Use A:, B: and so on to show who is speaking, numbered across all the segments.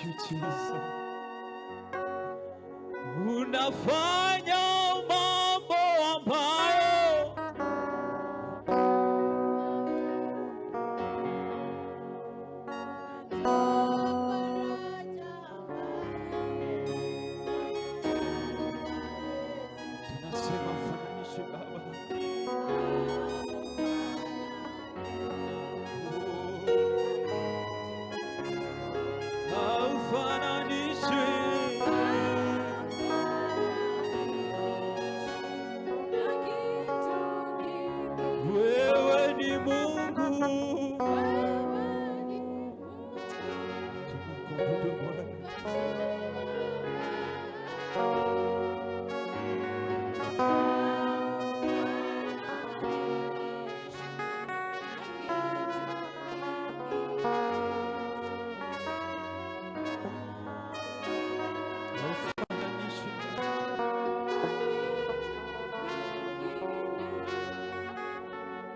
A: you Jesus. Unafanya mambo ambayo tunasema fananishe Baba. Wewe ni Mungu.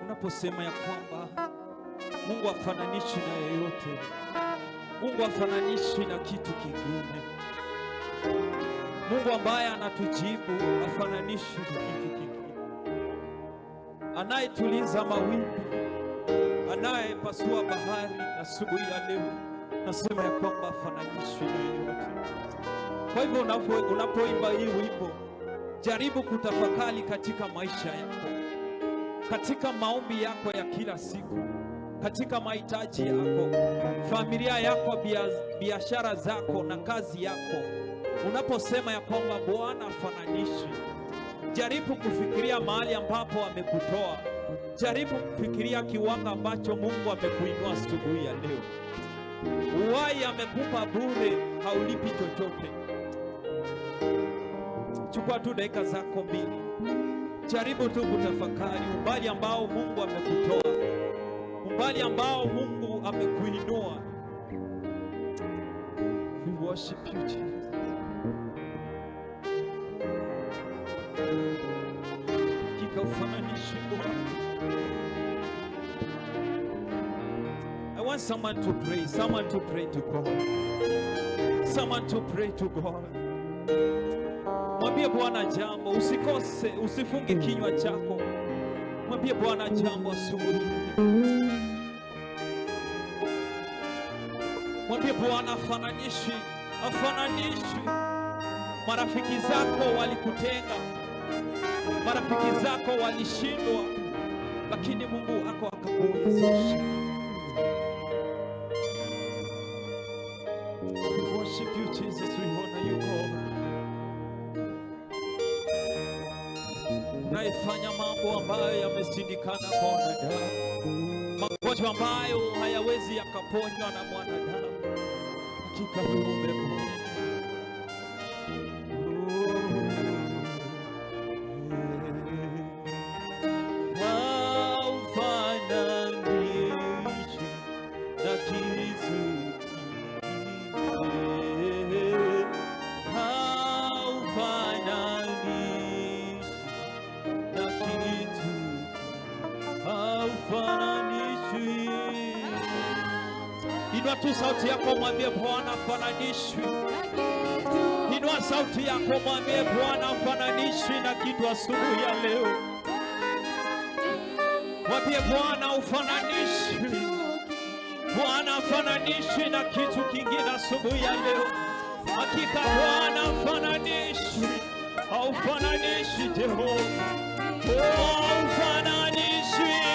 A: Unaposema ya kwamba Mungu hafananishwi na yeyote, Mungu hafananishwi na kitu kingine, Mungu ambaye anatujibu hafananishwi na kitu kingine, anayetuliza mawimbi, anayepasua bahari. Asubuhi ya leo nasema ya kwamba hafananishwi na yeyote. Kwa hivyo unapoimba hii wimbo, jaribu kutafakari katika maisha yako, katika maombi yako ya kila siku, katika mahitaji yako, familia yako, biashara zako na kazi yako. Unaposema ya kwamba Bwana hafananishwi, jaribu kufikiria mahali ambapo amekutoa. Jaribu kufikiria kiwango ambacho Mungu amekuinua asubuhi ya leo. Uhai amekupa bure, haulipi chochote. Chukua tu dakika zako mbili, jaribu tu kutafakari umbali ambao Mungu amekutoa, umbali ambao Mungu amekuinua. We worship you Jesus. Kika ufananishi Bwana. I want someone to pray, someone to pray to God, someone to pray to God. Mwambie Bwana jambo, usikose, usifunge kinywa chako. Mwambie Bwana jambo asubuhi. Mwambie Bwana hafananishwi, hafananishwi. Marafiki zako walikutenga, marafiki zako walishindwa, lakini Mungu wako akakuwezesha. We worship you Jesus, we honor you God. Naifanya mambo ambayo yameshindikana kwa wanadamu, magonjwa ambayo hayawezi yakaponywa na mwanadamu. Hakika wewe umepona. Inua tu sauti yako, mwambie Bwana hafananishwi. Inua sauti yako, mwambie Bwana hafananishwi na kitu asubuhi ya leo. Mwambie Bwana hafananishwi. Bwana hafananishwi na kitu kingine asubuhi ya leo. Hakika Bwana hafananishwi. Haufananishwi Jehova. Haufananishwi.